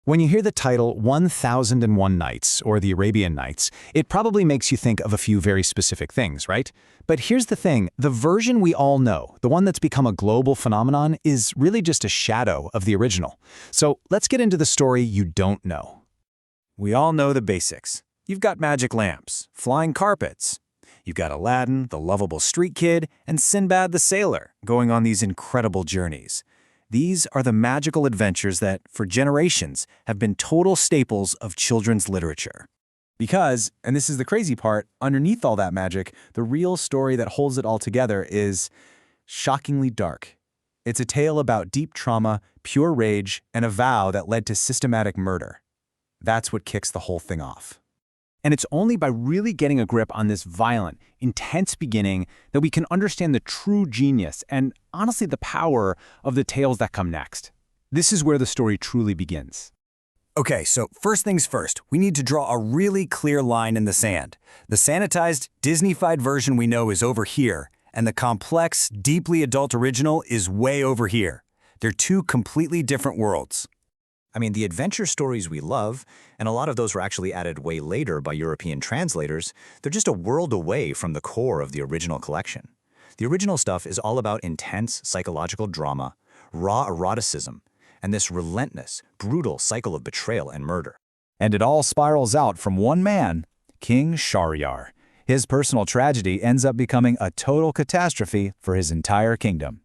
When you hear the title 1001 Nights, or the Arabian Nights, it probably makes you think of a few very specific things, right? But here's the thing, the version we all know, the one that's become a global phenomenon, is really just a shadow of the original. So let's get into the story you don't know. We all know the basics. You've got magic lamps, flying carpets. You've got Aladdin, the lovable street kid, and Sinbad the sailor, going on these incredible journeys. These are the magical adventures that, for generations, have been total staples of children's literature. Because, and this is the crazy part, underneath all that magic, the real story that holds it all together is shockingly dark. It's a tale about deep trauma, pure rage, and a vow that led to systematic murder. That's what kicks the whole thing off. And it's only by really getting a grip on this violent, intense beginning that we can understand the true genius and, honestly, the power of the tales that come next. This is where the story truly begins. Okay, so first things first, we need to draw a really clear line in the sand. The sanitized, Disney-fied version we know is over here, and the complex, deeply adult original is way over here. They're two completely different worlds. I mean, the adventure stories we love, and a lot of those were actually added way later by European translators, they're just a world away from the core of the original collection. The original stuff is all about intense psychological drama, raw eroticism, and this relentless, brutal cycle of betrayal and murder. And it all spirals out from one man, King Shahryar. His personal tragedy ends up becoming a total catastrophe for his entire kingdom.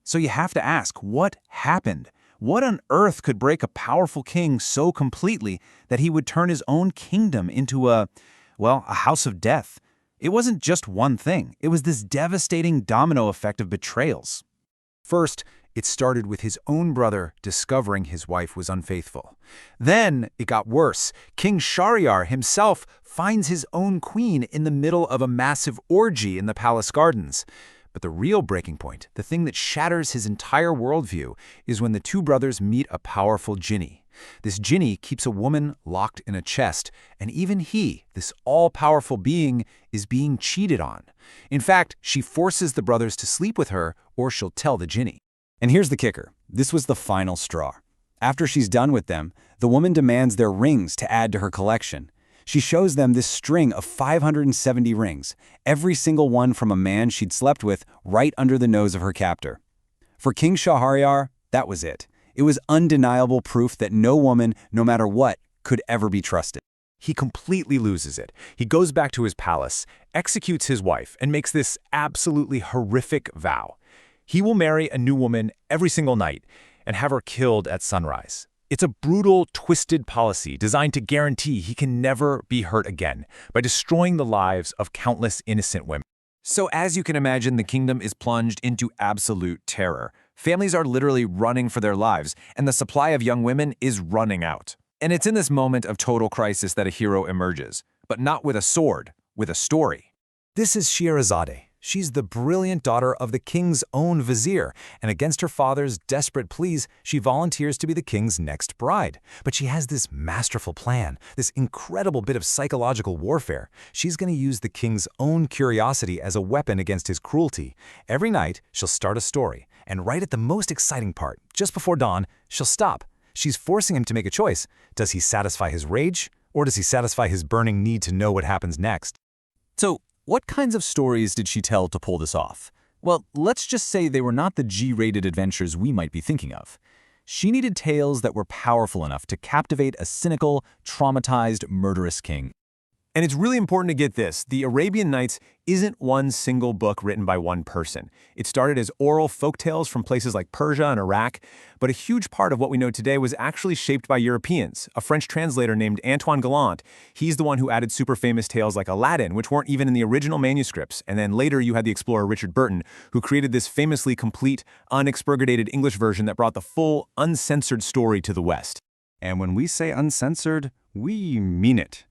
So you have to ask, what happened? What on earth could break a powerful king so completely that he would turn his own kingdom into a house of death? It wasn't just one thing. It was this devastating domino effect of betrayals. First, it started with his own brother discovering his wife was unfaithful. Then it got worse. King Shahryar himself finds his own queen in the middle of a massive orgy in the palace gardens. But the real breaking point, the thing that shatters his entire worldview, is when the two brothers meet a powerful jinni. This jinni keeps a woman locked in a chest, and even he, this all-powerful being, is being cheated on. In fact, she forces the brothers to sleep with her, or she'll tell the jinni. And here's the kicker. This was the final straw. After she's done with them, the woman demands their rings to add to her collection. She shows them this string of 570 rings, every single one from a man she'd slept with, right under the nose of her captor. For King Shahryar, that was it. It was undeniable proof that no woman, no matter what, could ever be trusted. He completely loses it. He goes back to his palace, executes his wife, and makes this absolutely horrific vow. He will marry a new woman every single night and have her killed at sunrise. It's a brutal, twisted policy designed to guarantee he can never be hurt again by destroying the lives of countless innocent women. So as you can imagine, the kingdom is plunged into absolute terror. Families are literally running for their lives, and the supply of young women is running out. And it's in this moment of total crisis that a hero emerges, but not with a sword, with a story. This is Scheherazade. She's the brilliant daughter of the king's own vizier, and against her father's desperate pleas, she volunteers to be the king's next bride. But she has this masterful plan, this incredible bit of psychological warfare. She's going to use the king's own curiosity as a weapon against his cruelty. Every night, she'll start a story, and right at the most exciting part, just before dawn, she'll stop. She's forcing him to make a choice. Does he satisfy his rage, or does he satisfy his burning need to know what happens next? So, what kinds of stories did she tell to pull this off? Well, let's just say they were not the G-rated adventures we might be thinking of. She needed tales that were powerful enough to captivate a cynical, traumatized, murderous king. And it's really important to get this. The Arabian Nights isn't one single book written by one person. It started as oral folktales from places like Persia and Iraq, but a huge part of what we know today was actually shaped by Europeans. A French translator named Antoine Galland, he's the one who added super famous tales like Aladdin, which weren't even in the original manuscripts. And then later you had the explorer Richard Burton, who created this famously complete, unexpurgated English version that brought the full, uncensored story to the West. And when we say uncensored, we mean it.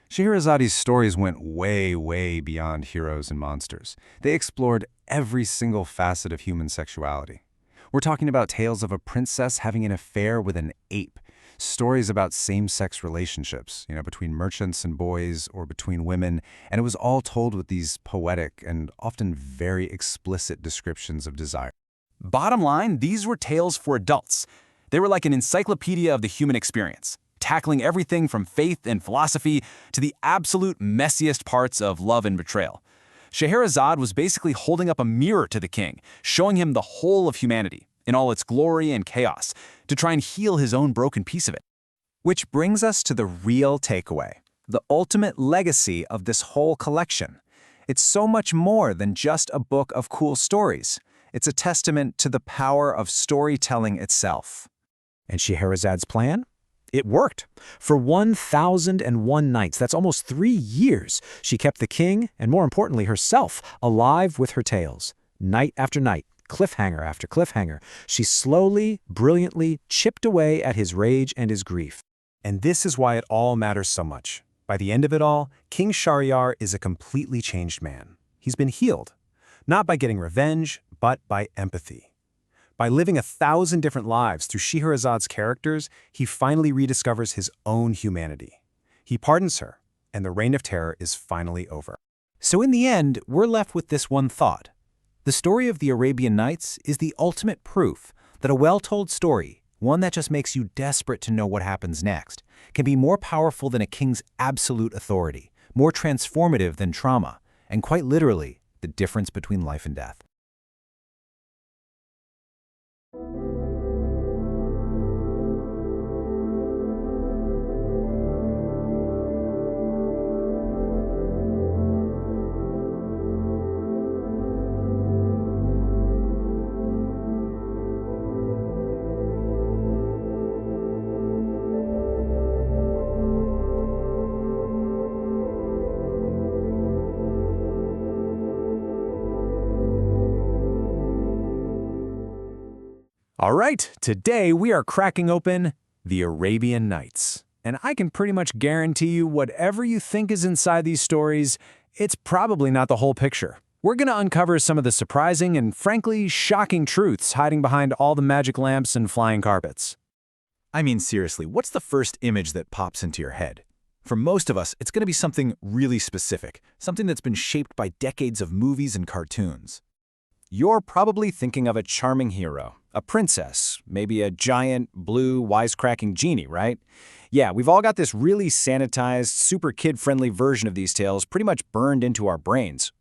Scheherazade's stories went way, way beyond heroes and monsters. They explored every single facet of human sexuality. We're talking about tales of a princess having an affair with an ape, stories about same-sex relationships, between merchants and boys or between women, and it was all told with these poetic and often very explicit descriptions of desire. Bottom line, these were tales for adults. They were like an encyclopedia of the human experience, tackling everything from faith and philosophy to the absolute messiest parts of love and betrayal. Scheherazade was basically holding up a mirror to the king, showing him the whole of humanity, in all its glory and chaos, to try and heal his own broken piece of it. Which brings us to the real takeaway, the ultimate legacy of this whole collection. It's so much more than just a book of cool stories. It's a testament to the power of storytelling itself. And Scheherazade's plan? It worked. For 1,001 nights, that's almost 3 years, she kept the king, and more importantly herself, alive with her tales. Night after night, cliffhanger after cliffhanger, she slowly, brilliantly chipped away at his rage and his grief. And this is why it all matters so much. By the end of it all, King Shahryar is a completely changed man. He's been healed, not by getting revenge, but by empathy. By living 1,000 different lives through Scheherazade's characters, he finally rediscovers his own humanity. He pardons her, and the reign of terror is finally over. So in the end, we're left with this one thought. The story of the Arabian Nights is the ultimate proof that a well-told story, one that just makes you desperate to know what happens next, can be more powerful than a king's absolute authority, more transformative than trauma, and quite literally, the difference between life and death. All right, today we are cracking open the Arabian Nights. And I can pretty much guarantee you whatever you think is inside these stories, it's probably not the whole picture. We're going to uncover some of the surprising and frankly shocking truths hiding behind all the magic lamps and flying carpets. I mean, seriously, what's the first image that pops into your head? For most of us, it's going to be something really specific, something that's been shaped by decades of movies and cartoons. You're probably thinking of a charming hero, a princess, maybe a giant, blue, wisecracking genie, right? Yeah, we've all got this really sanitized, super kid-friendly version of these tales pretty much burned into our brains.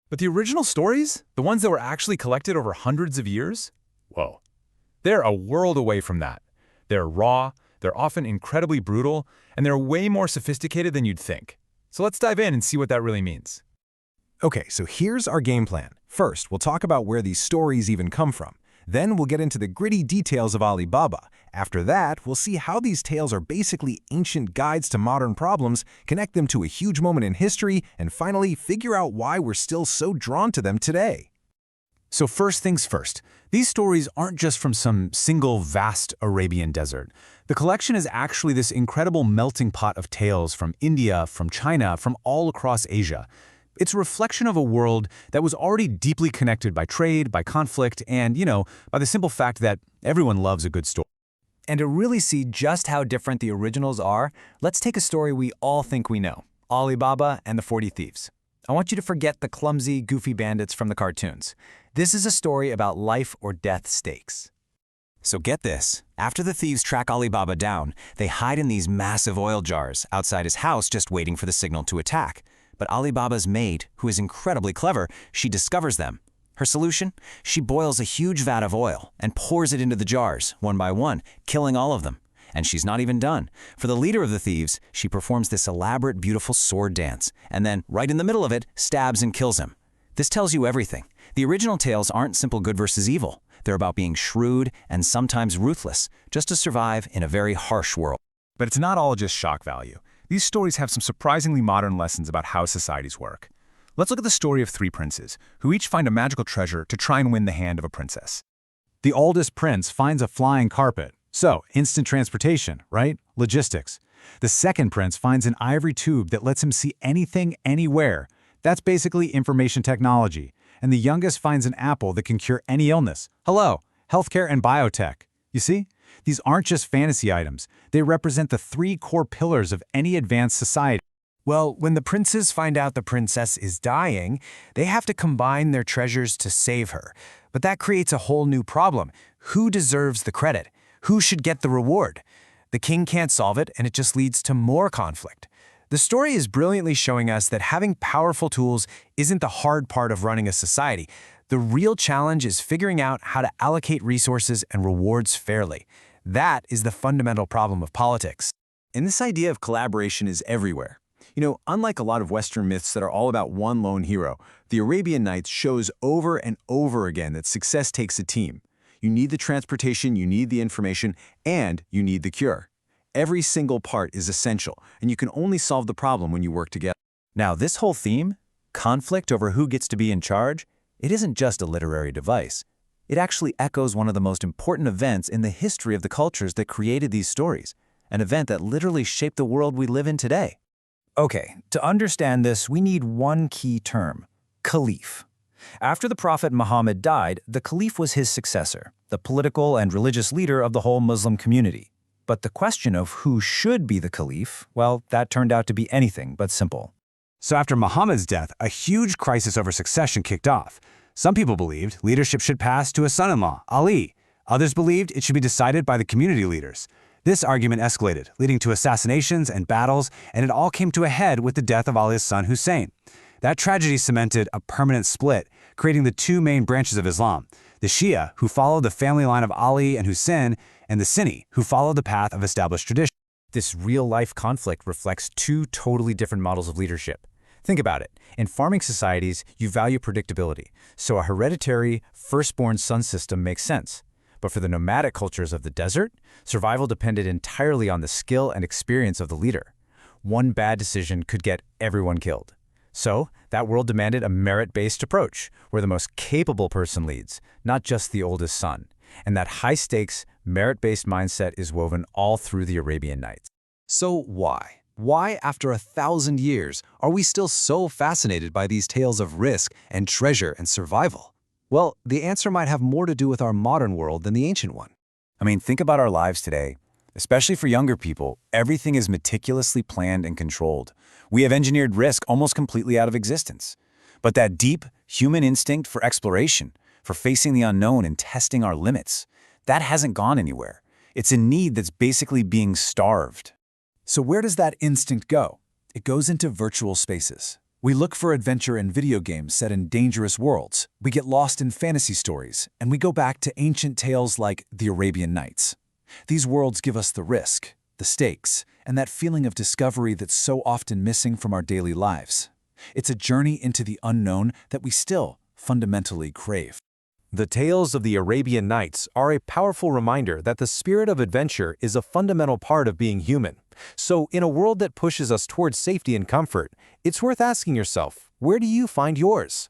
But the original stories, the ones that were actually collected over hundreds of years? Whoa. They're a world away from that. They're raw, they're often incredibly brutal, and they're way more sophisticated than you'd think. So let's dive in and see what that really means. Okay, so here's our game plan. First, we'll talk about where these stories even come from. Then we'll get into the gritty details of Ali Baba. After that, we'll see how these tales are basically ancient guides to modern problems, connect them to a huge moment in history, and finally figure out why we're still so drawn to them today. So first things first, these stories aren't just from some single vast Arabian desert. The collection is actually this incredible melting pot of tales from India, from China, from all across Asia. It's a reflection of a world that was already deeply connected by trade, by conflict, and, by the simple fact that everyone loves a good story. And to really see just how different the originals are, let's take a story we all think we know, Ali Baba and the 40 Thieves. I want you to forget the clumsy, goofy bandits from the cartoons. This is a story about life or death stakes. So get this, after the thieves track Ali Baba down, they hide in these massive oil jars outside his house just waiting for the signal to attack. But Ali Baba's maid, who is incredibly clever, she discovers them. Her solution? She boils a huge vat of oil and pours it into the jars, one by one, killing all of them. And she's not even done. For the leader of the thieves, she performs this elaborate, beautiful sword dance, and then, right in the middle of it, stabs and kills him. This tells you everything. The original tales aren't simple good versus evil. They're about being shrewd and sometimes ruthless, just to survive in a very harsh world. But it's not all just shock value. These stories have some surprisingly modern lessons about how societies work. Let's look at the story of 3 princes, who each find a magical treasure to try and win the hand of a princess. The oldest prince finds a flying carpet. So, instant transportation, right? Logistics. The second prince finds an ivory tube that lets him see anything, anywhere. That's basically information technology. And the youngest finds an apple that can cure any illness. Hello, healthcare and biotech. You see? These aren't just fantasy items. They represent the 3 core pillars of any advanced society. Well, when the princes find out the princess is dying, they have to combine their treasures to save her. But that creates a whole new problem. Who deserves the credit? Who should get the reward? The king can't solve it, and it just leads to more conflict. The story is brilliantly showing us that having powerful tools isn't the hard part of running a society. The real challenge is figuring out how to allocate resources and rewards fairly. That is the fundamental problem of politics. And this idea of collaboration is everywhere. Unlike a lot of Western myths that are all about one lone hero, the Arabian Nights shows over and over again that success takes a team. You need the transportation, you need the information, and you need the cure. Every single part is essential, and you can only solve the problem when you work together. Now, this whole theme, conflict over who gets to be in charge, it isn't just a literary device. It actually echoes one of the most important events in the history of the cultures that created these stories, an event that literally shaped the world we live in today. Okay, to understand this, we need one key term: caliph. After the Prophet Muhammad died, the caliph was his successor, the political and religious leader of the whole Muslim community. But the question of who should be the caliph, well, that turned out to be anything but simple. So after Muhammad's death, a huge crisis over succession kicked off. Some people believed leadership should pass to a son-in-law, Ali. Others believed it should be decided by the community leaders. This argument escalated, leading to assassinations and battles, and it all came to a head with the death of Ali's son Hussein. That tragedy cemented a permanent split, creating the two main branches of Islam: the Shia, who followed the family line of Ali and Hussein, and the Sunni, who followed the path of established tradition. This real-life conflict reflects two totally different models of leadership. Think about it. In farming societies, you value predictability, so a hereditary, firstborn son system makes sense. But for the nomadic cultures of the desert, survival depended entirely on the skill and experience of the leader. One bad decision could get everyone killed. So, that world demanded a merit-based approach, where the most capable person leads, not just the oldest son. And that high-stakes, merit-based mindset is woven all through the Arabian Nights. So why? Why, after 1,000 years, are we still so fascinated by these tales of risk and treasure and survival? Well, the answer might have more to do with our modern world than the ancient one. Think about our lives today. Especially for younger people, everything is meticulously planned and controlled. We have engineered risk almost completely out of existence. But that deep, human instinct for exploration, for facing the unknown and testing our limits, that hasn't gone anywhere. It's a need that's basically being starved. So where does that instinct go? It goes into virtual spaces. We look for adventure in video games set in dangerous worlds. We get lost in fantasy stories, and we go back to ancient tales like the Arabian Nights. These worlds give us the risk, the stakes, and that feeling of discovery that's so often missing from our daily lives. It's a journey into the unknown that we still fundamentally crave. The tales of the Arabian Nights are a powerful reminder that the spirit of adventure is a fundamental part of being human. So, in a world that pushes us towards safety and comfort, it's worth asking yourself, where do you find yours?